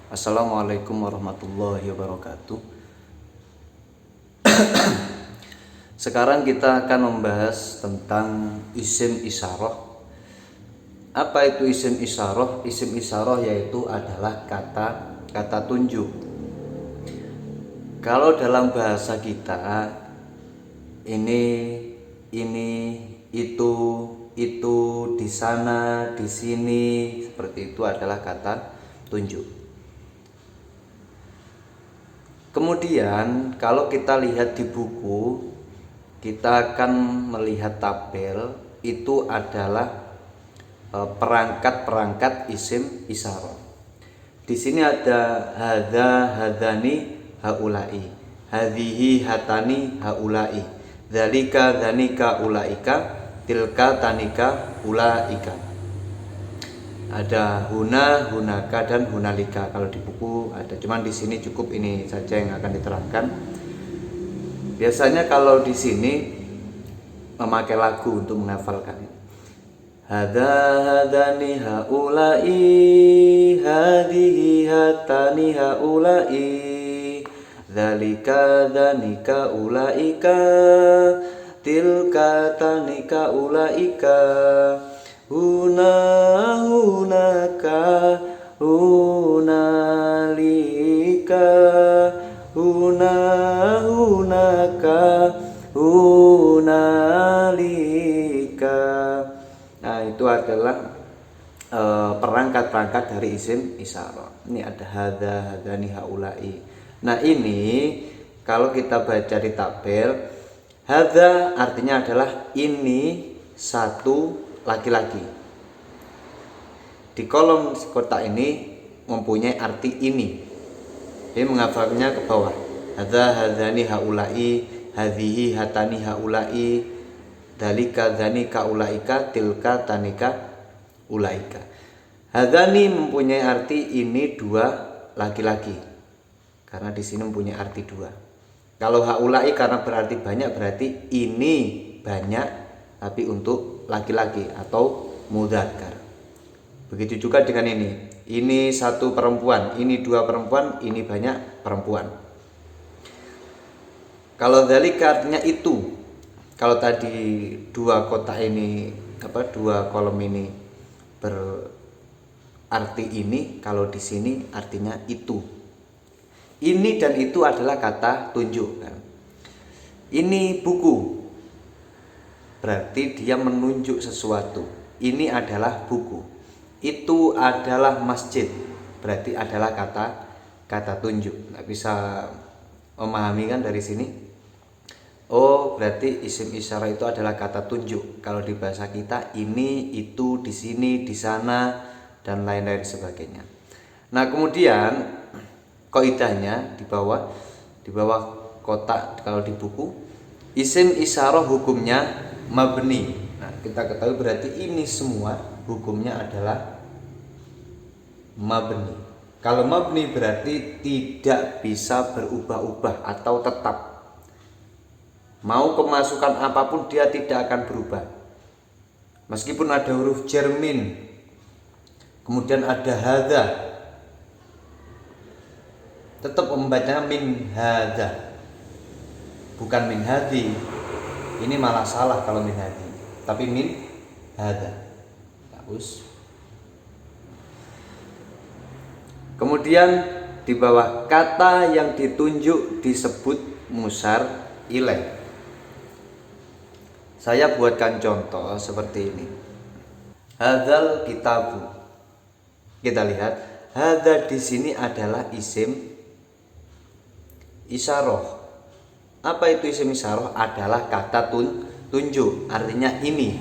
Assalamualaikum warahmatullahi wabarakatuh. Sekarang kita akan membahas tentang isim isyarah. Apa itu isim isyarah? Isim isyarah yaitu adalah kata tunjuk. Kalau dalam bahasa kita ini, itu, di sana, di sini, seperti itu adalah kata tunjuk. Kemudian kalau kita lihat di buku, kita akan melihat tabel itu adalah perangkat-perangkat isim isyarah. Di sini ada hadza, hadzani, haulai, hadhihi, hatani, haulai, dzalika, dzanika, ulaika, tilka, tanika, ulaika. Ada huna, hunaka, dan hunalika. Kalau di buku ada, cuman di sini cukup ini saja yang akan diterangkan. Biasanya kalau di sini memakai lagu untuk menghafalkan. Hadza, hadzani, haulai, hadhihi, hatani, haulai, dzalika, dzanika, ulaika, tilka, tanika, ulaika, huna, hunaka, hunalika, huna, hunaka, hunalika. Nah, itu adalah perangkat-perangkat dari isim isyarah. Ini ada hadza, hadzani, haulai. Nah, ini kalau kita baca di tabel, hadza artinya adalah ini satu laki-laki. Di kolom kotak ini mempunyai arti ini. Jadi menghafalnya ke bawah. Hadza, hadzani, haulai, hadhihi, hatani, haulai, dzalika, dzanika, ulaika, tilka, tanika, ulaika. Hadzani mempunyai arti ini dua laki-laki. Karena di sini mempunyai arti dua. Kalau haulai karena berarti banyak, berarti ini banyak tapi untuk laki-laki atau mudzakkar. Begitu juga dengan ini. Ini satu perempuan, ini dua perempuan, ini banyak perempuan. Kalau dzalika artinya itu. Kalau tadi dua kotak ini, dua kolom ini berarti ini, kalau di sini artinya itu. Ini dan itu adalah kata tunjuk. Ini buku, berarti dia menunjuk sesuatu. Ini adalah buku. Itu adalah masjid, berarti adalah kata tunjuk. Nggak bisa memahami kan dari sini? Oh, berarti isim isyarah itu adalah kata tunjuk. Kalau di bahasa kita ini, itu, di sini, di sana, dan lain-lain sebagainya. Nah, kemudian kaidahnya di bawah kotak kalau di buku, isim isyarah hukumnya mabni. Nah, kita ketahui berarti ini semua hukumnya adalah mabni. Kalau mabni berarti tidak bisa berubah-ubah atau tetap. Mau kemasukan apapun dia tidak akan berubah. Meskipun ada huruf jermin, kemudian ada hadza, tetap membacanya min hadza, bukan min hadhi. Ini malah salah kalau min hadhi, tapi min hadza. Bagus. Kemudian di bawah kata yang ditunjuk disebut musar ilaih. Saya buatkan contoh seperti ini. Hadzal kitabu. Kita lihat, hadza di sini adalah isim isyarah. Apa itu isim isyarah? Adalah kata tunjuk, artinya ini.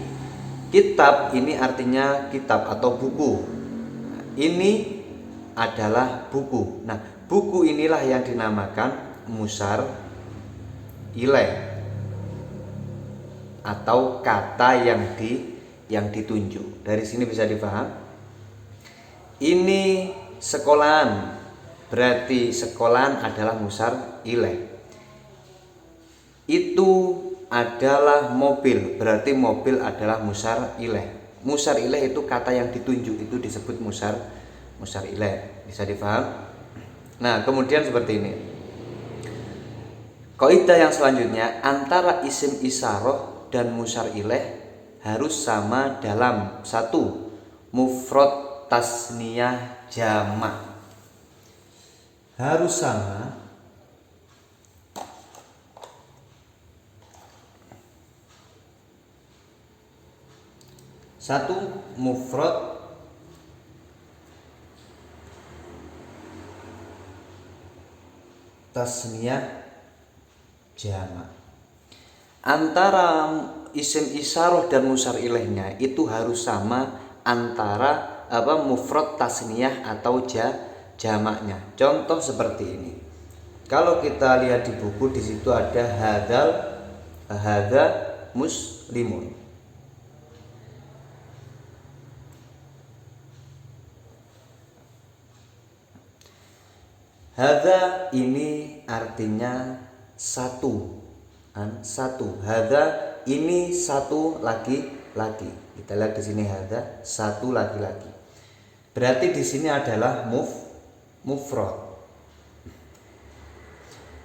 Kitab ini artinya kitab atau buku. Ini adalah buku. Nah, buku inilah yang dinamakan musar ilaih atau kata yang ditunjuk. Dari sini bisa dipaham. Ini sekolahan, berarti sekolahan adalah musar ilaih. Itu adalah mobil, berarti mobil adalah musar ilaih. Musar ilaih itu kata yang ditunjuk, itu disebut musar ilaih. Bisa dipaham? Nah, kemudian seperti ini. Kaidah yang selanjutnya, antara isim isyarah dan musyar ilaih harus sama dalam satu, mufrad tasniyah jamak. Harus sama satu, mufrad tasniyah jamak. Antara isim isyarah dan musyar ilaihnya itu harus sama antara mufrad tasniyah atau jamaknya. Contoh seperti ini. Kalau kita lihat di buku, di situ ada hadza muslimun. Hadza ini artinya satu. Satu. Hadza ini satu laki-laki. Kita lihat di sini hadza satu laki-laki. Berarti di sini adalah mufrad.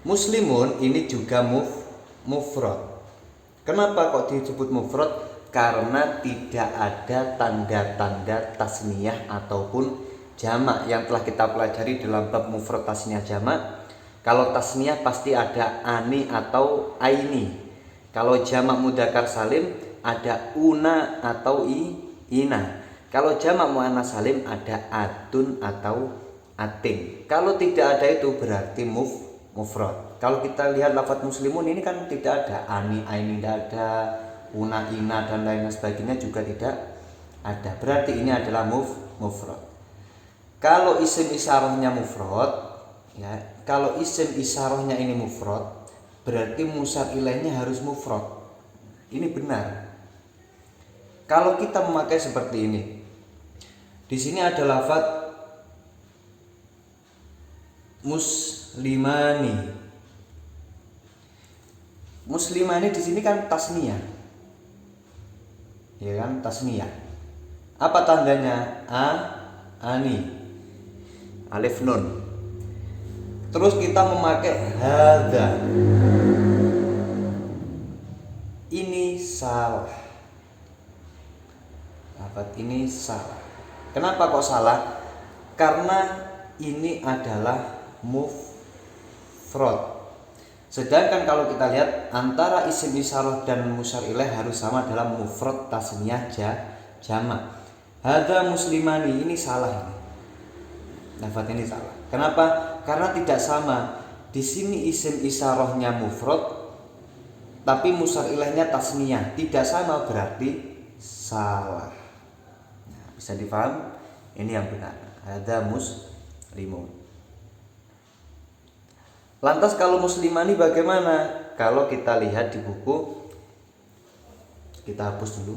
Muslimun ini juga mufrad. Kenapa kok disebut mufrad? Karena tidak ada tanda-tanda tasniyah ataupun jamak yang telah kita pelajari dalam bab mufrad tasniyah jamak. Kalau tasniyah pasti ada ani atau aini. Kalau jamak mudzakkar salim ada una atau ina. Kalau jamak muannats salim ada adun atau atin. Kalau tidak ada itu berarti mufrad. Kalau kita lihat lafadz muslimun ini kan tidak ada ani, aini, tidak ada una, ina dan lain sebagainya juga tidak ada. Berarti ini adalah mufrad. Kalau isim isyarahnya mufrad, ya, kalau isim isyarahnya ini mufrad, berarti musyar ilaihnya harus mufrad. Ini benar. Kalau kita memakai seperti ini, di sini ada lafadz muslimani. Muslimani di sini kan tasniyah. Ya kan, tasniyah. Apa tandanya? Ani. Alif nun. Terus kita memakai hadza. Ini salah. Lafadz ini salah. Kenapa kok salah? Karena ini adalah mufrad. Sedangkan kalau kita lihat antara isim isyarah dan musyar ilaih harus sama dalam mufrad tasniyah jamak. Hadza muslimani ini salah ini. Lafadz ini salah. Kenapa? Karena tidak sama. Di sini isim isyarahnya mufrad tapi musyar ilaihnya tasniyah. Tidak sama berarti salah. Nah, bisa difaham? Ini yang benar. Hadza muslimun. Lantas kalau muslimani bagaimana? Kalau kita lihat di buku, kita hapus dulu.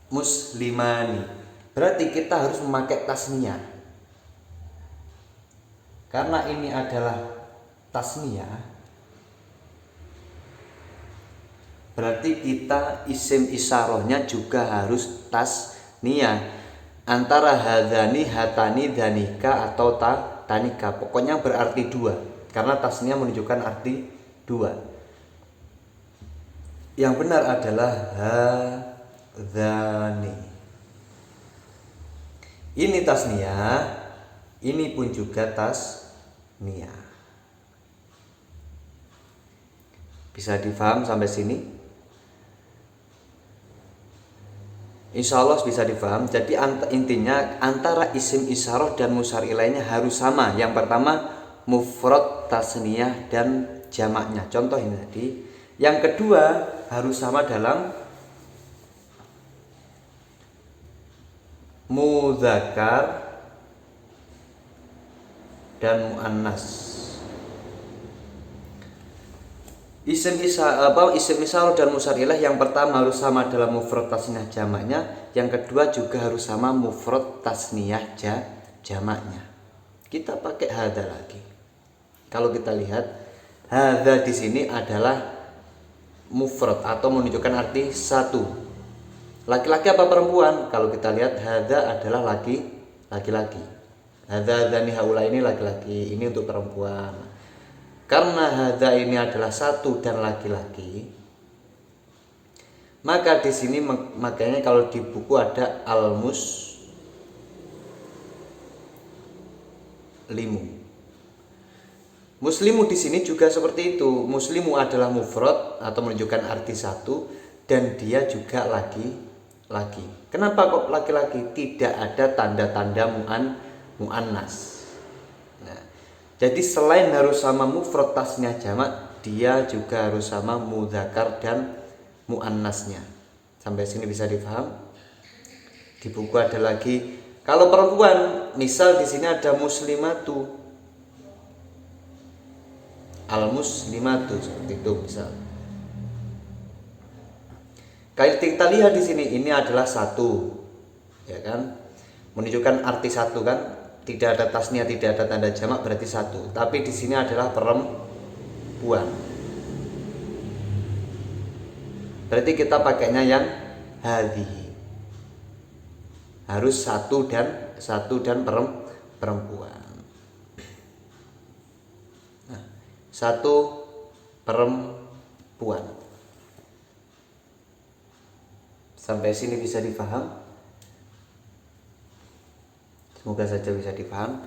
Muslimani. Berarti kita harus memakai tasniyah. Karena ini adalah tasniyah, berarti kita isim isyarahnya juga harus tasniyah. Antara hadzani, hatani, danika atau tanika. Pokoknya berarti dua. Karena tasniyah menunjukkan arti dua. Yang benar adalah hadzani. Ini tasniyah, ini pun juga tasniyah. Bisa difaham sampai sini? Insya Allah bisa difaham. Jadi intinya antara isim isyarah dan musyar ilaihnya harus sama. Yang pertama mufrad tasniyah dan jamaknya. Contoh ini tadi. Yang kedua harus sama dalam mudzakkar dan muannas. Isim isyarah dan musyar ilaih yang pertama harus sama dalam mufrad tasniyah jamaknya, yang kedua juga harus sama mufrad tasniyah jamaknya. Kita pakai hadza lagi. Kalau kita lihat hadza di sini adalah mufrad atau menunjukkan arti satu. Laki-laki apa perempuan? Kalau kita lihat hadza adalah laki-laki. Hadza dzani haula ini laki-laki, ini untuk perempuan. Karena hadza ini adalah satu dan laki-laki, maka di sini makanya kalau di buku ada limu. Muslimu di sini juga seperti itu. Muslimu adalah mufrad atau menunjukkan arti satu dan dia juga laki-laki. Kenapa kok laki-laki? Tidak ada tanda-tanda muannas. Nah, jadi selain harus sama mufrad tasnya jamak, dia juga harus sama mudzakar dan muannasnya. Sampai sini bisa difaham? Di buku ada lagi. Kalau perempuan, misal di sini ada muslimatu, al-muslimatu, seperti itu misal. Kalau kita lihat di sini ini adalah satu, ya kan? Menunjukkan arti satu kan? Tidak ada tasnya, tidak ada tanda jamak, berarti satu. Tapi di sini adalah perempuan. Berarti kita pakainya yang hadhihi. Harus satu dan perempuan. Nah, satu perempuan. Sampai sini bisa difaham? Semoga saja bisa difaham.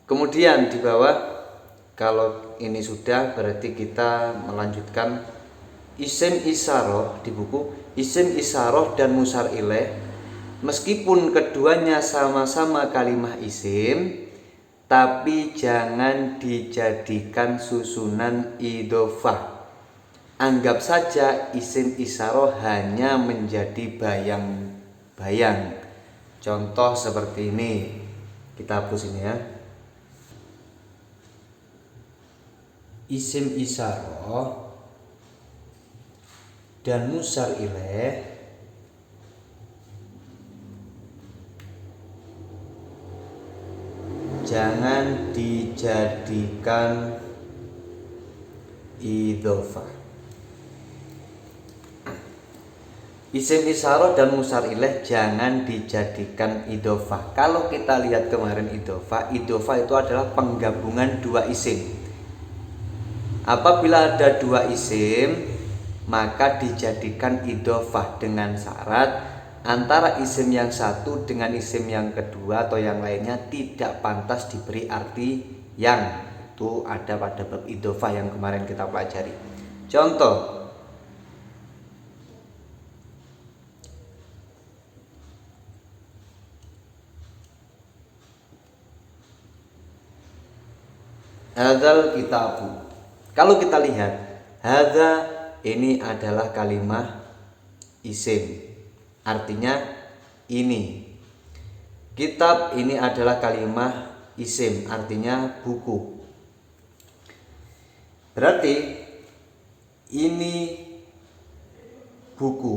Kemudian di bawah, kalau ini sudah berarti kita melanjutkan isim isyarah di buku. Isim isyarah dan musar ilaih, meskipun keduanya sama-sama kalimah isim, tapi jangan dijadikan susunan idhofah. Anggap saja isim isyarah hanya menjadi bayang-bayang. Contoh seperti ini, kita hapus ini ya. Isim isyarah dan musar ilaih jangan dijadikan idhofah. Isim isyarah dan musar ilaih jangan dijadikan idhofah. Kalau kita lihat kemarin idhofah itu adalah penggabungan dua isim. Apabila ada dua isim, maka dijadikan idhofah dengan syarat antara isim yang satu dengan isim yang kedua atau yang lainnya tidak pantas diberi arti yang. Itu ada pada bab idhofah yang kemarin kita pelajari. Contoh, hadzal kitabu. Kalau kita lihat, hadza ini adalah kalimah isim, artinya ini. Kitab ini adalah kalimah isim, artinya buku. Berarti ini buku.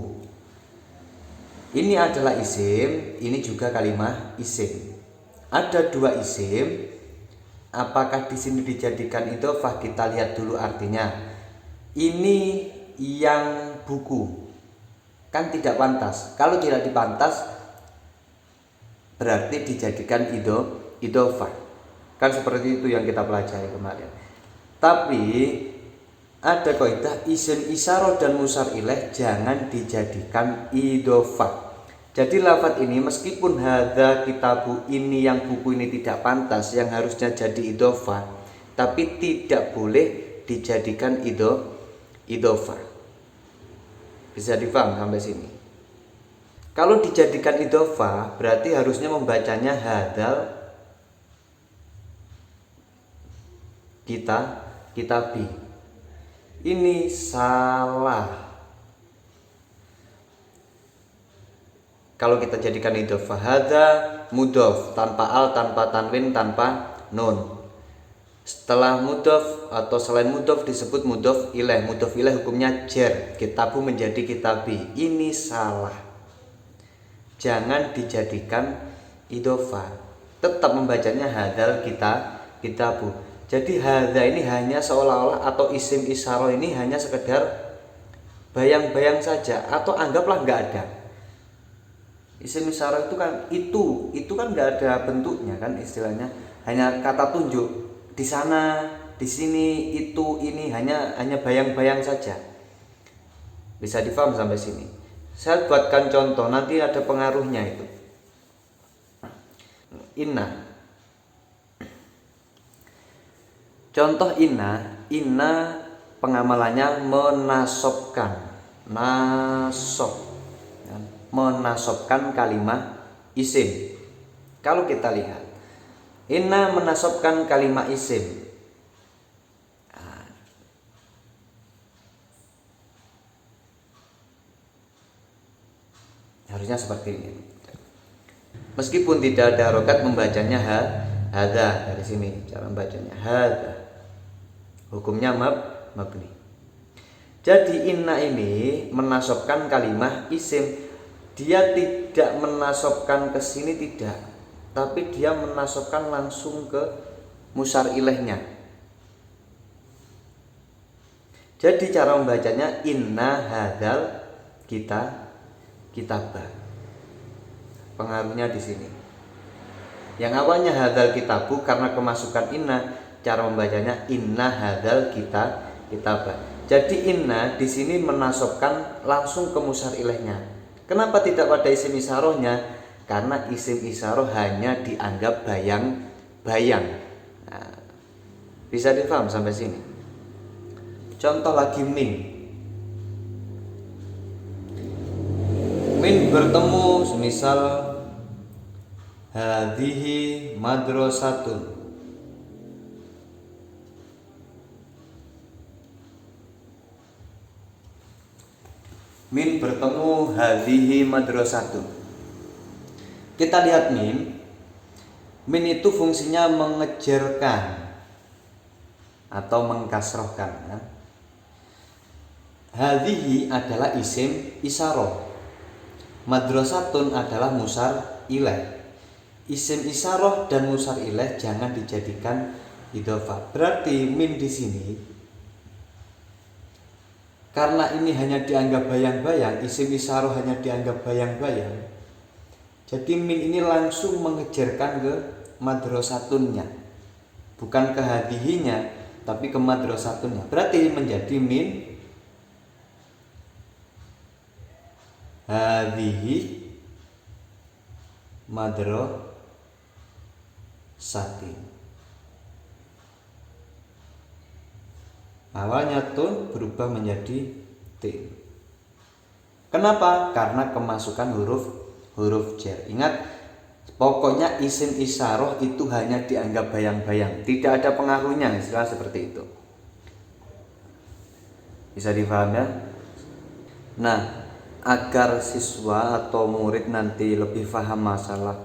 Ini adalah isim, ini juga kalimah isim. Ada dua isim. Apakah di sini dijadikan idhofah? Kita lihat dulu artinya. Ini yang buku, kan tidak pantas. Kalau tidak dipantas, berarti dijadikan idhofah. Kan seperti itu yang kita pelajari kemarin. Tapi ada kaidah isim isyarah dan musar ilaih jangan dijadikan idhofah. Jadi lafadz ini meskipun hadza kitabu, ini yang buku ini tidak pantas, yang harusnya jadi idhofah, tapi tidak boleh dijadikan idhofah. Bisa difaham sampai sini? Kalau dijadikan idhofah berarti harusnya membacanya hadzal kitabi. Ini salah. Kalau kita jadikan idhofah, hadza mudhof, tanpa al, tanpa tanwin, tanpa nun. Setelah mudhof atau selain mudhof disebut mudhof ilaih. Mudhof ilaih hukumnya jar. Kitabu menjadi kitabi. Ini salah. Jangan dijadikan idhofah. Tetap membacanya hadzal kitabu. Jadi hadza ini hanya seolah-olah, atau isim isyarah ini hanya sekedar bayang-bayang saja, atau anggaplah nggak ada. Isim isyarah itu kan itu kan nggak ada bentuknya kan, istilahnya hanya kata tunjuk, di sana, di sini, itu, ini, hanya bayang-bayang saja. Bisa difaham sampai sini? Saya buatkan contoh, nanti ada pengaruhnya itu. Inna. Contoh inna pengamalannya menasobkan, menasobkan kalimat isim. Kalau kita lihat, inna menasobkan kalimat isim. Harusnya seperti ini. Meskipun tidak ada harokat, membacanya hadza dari sini, cara membacanya hadza. Hukumnya mabni. Jadi inna ini menasobkan kalimat isim. Dia tidak menasobkan ke sini, tidak, tapi dia menasobkan langsung ke musyar ilaihnya. Jadi cara membacanya inna hadzal kitabah. Pengaruhnya di sini. Yang awalnya hadzal kitabu karena kemasukan inna, cara membacanya inna hadzal kitabah. Jadi inna di sini menasobkan langsung ke musyar ilaihnya. Kenapa tidak pada isim isyarahnya? Karena isim isyarah hanya dianggap bayang-bayang. Nah, bisa difaham sampai sini? Contoh lagi min. Min bertemu, semisal hadhihi madrasatun. Min bertemu hadhihi madrasatun. Kita lihat min itu fungsinya mengejarkan atau mengkasrohkan kan? Hadhihi adalah isim isyarah, madrasatun adalah musyar ilaih. Isim isyarah dan musyar ilaih jangan dijadikan idhofah. Berarti min di sini, karena ini hanya dianggap bayang-bayang, isim isyarah hanya dianggap bayang-bayang, jadi min ini langsung mengejarkan ke madrasatunnya, bukan ke hadhihinya, tapi ke madrasatunnya. Berarti menjadi min hadhihi madrasatin. Awalnya tun berubah menjadi t. Kenapa? Karena kemasukan huruf jar. Ingat, pokoknya isim isyarah itu hanya dianggap bayang-bayang, tidak ada pengaruhnya, istilah seperti itu. Bisa difahami ya? Nah, agar siswa atau murid nanti lebih paham masalah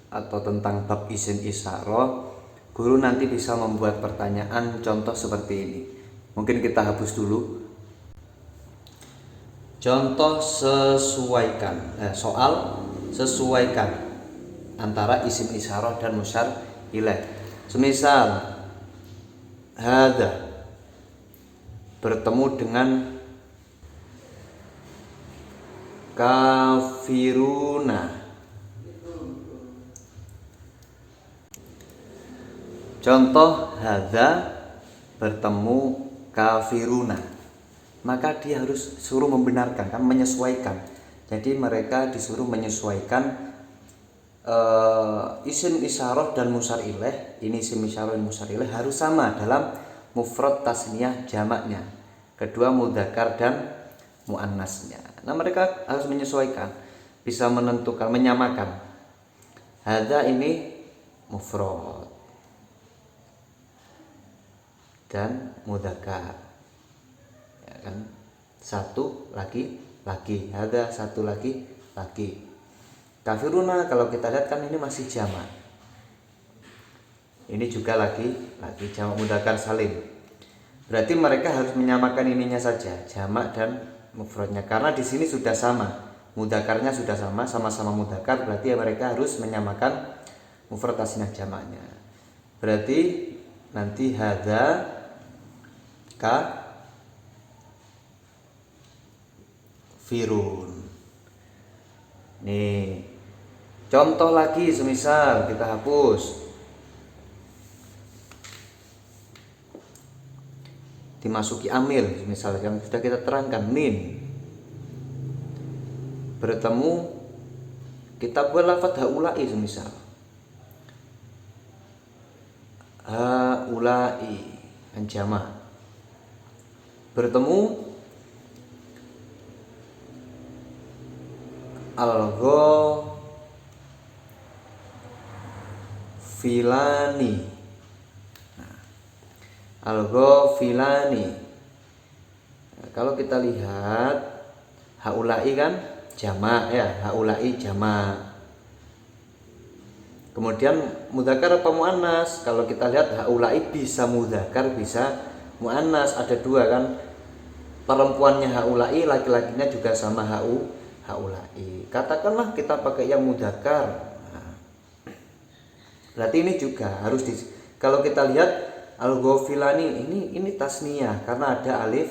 atau tentang bab isim isyarah, guru nanti bisa membuat pertanyaan contoh seperti ini. Mungkin kita hapus dulu. Contoh sesuaikan, soal sesuaikan antara isim isyarah dan musyar ilaih. Semisal hadza bertemu dengan kafiruna. Contoh hadza bertemu kafiruna, maka dia harus suruh membenarkan, kan, menyesuaikan. Jadi mereka disuruh menyesuaikan isim isyarah dan musyar ilaih. Ini isim isyarah dan musyar ilaih harus sama dalam mufrad, tasniyah, jamaknya. Kedua mudzakkar dan muannasnya. Nah, mereka harus menyesuaikan, bisa menentukan, menyamakan. Hadza ini mufrad dan mudzakkar, ya kan, satu laki-laki, ada satu laki-laki. Kafiruna kalau kita lihat kan ini masih jamak, ini juga laki-laki, jamak mudzakkar salim. Berarti mereka harus menyamakan ininya saja, jamak dan mufradnya, karena di sini sudah sama, mudzakarnya sudah sama, sama-sama mudzakkar, berarti mereka harus menyamakan mufrad tasniyah jamaknya. Berarti nanti hadza ka firun. Nih, contoh lagi semisal kita hapus. Dimasuki amil, misal yang sudah kita terangkan min. Bertemu kita buat lafadz haulai semisal. Haulai jamak. Bertemu al-ghafilani. Al-ghafilani. Nah, kalau kita lihat haulai kan jamak ya, haulai jamak. Kemudian mudzakkar apa muannas? Kalau kita lihat haulai bisa mudzakkar, bisa muannas, ada dua kan. Perempuannya haulai, laki-lakinya juga sama haulai. Katakanlah kita pakai yang mudzakkar. Nah, berarti ini juga harus kalau kita lihat al-ghafilani ini tasniyah karena ada alif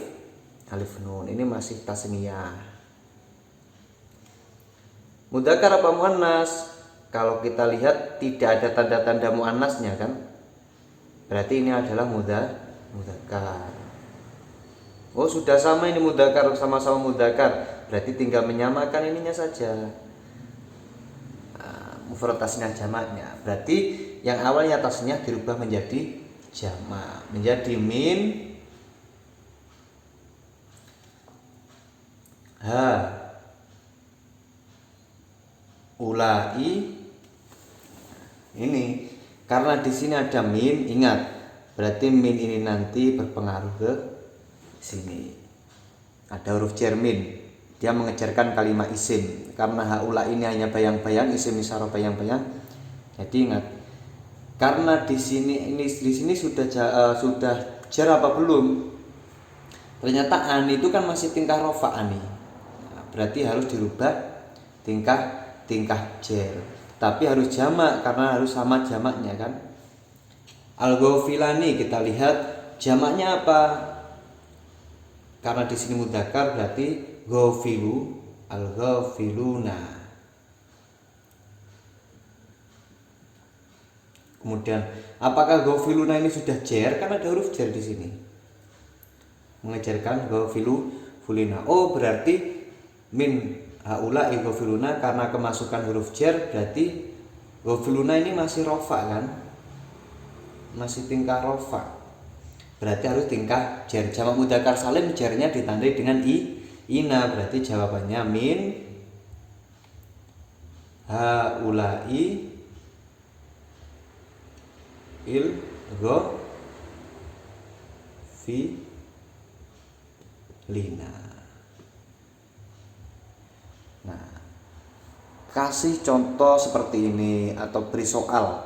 nun. Ini masih tasniyah. Mudzakkar apa muannas? Kalau kita lihat tidak ada tanda-tanda muannasnya kan? Berarti ini adalah mudzakkar. Oh, sudah sama ini mudzakkar, sama-sama mudzakkar. Berarti tinggal menyamakan ininya saja. Mufrad tasniyah jamaknya. Berarti yang awalnya tasniyah dirubah menjadi jamak, menjadi min ulai. Ini karena di sini ada min, ingat berarti min ini nanti berpengaruh ke sini. Ada huruf jar min, dia mengejarkan kalimat isim. Karena haula ini hanya bayang-bayang, isim isyarah bayang-bayang. Jadi ingat, karena di sini sudah jar apa belum? Ternyata an itu kan masih tingkah rofa ani. Nah, berarti harus dirubah tingkah jar. Tapi harus jamak karena harus sama jamaknya kan. Al-ghafilani kita lihat jamaknya apa? Karena di sini mudzakkar berarti ghafilu, al-ghafiluna. Kemudian apakah ghafiluna ini sudah jar? Kan ada huruf jar di sini. Mengejarkan ghafiluna. Oh, berarti min haula ghafiluna karena kemasukan huruf jar berarti ghafiluna ini masih rofa kan? Masih tingkah rofa. Berarti harus tingkah jar. Jamak mudzakkar salim jarnya ditandai dengan ina. Berarti jawabannya min haulai il ghafilina. Nah, kasih contoh seperti ini atau beri soal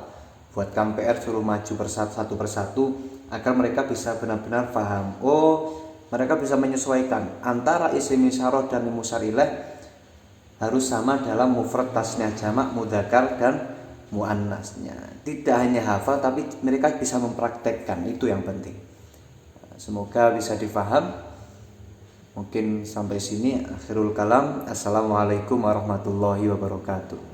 buat KMPR, suruh maju satu persatu agar mereka bisa benar-benar paham. Oh, mereka bisa menyesuaikan antara isim isyarah dan musyar ilaih harus sama dalam mufrad tasniyah jamak mudzakkar dan muannasnya. Tidak hanya hafal tapi mereka bisa mempraktekkan, itu yang penting. Semoga bisa difaham. Mungkin sampai sini akhirul kalam. Assalamualaikum warahmatullahi wabarakatuh.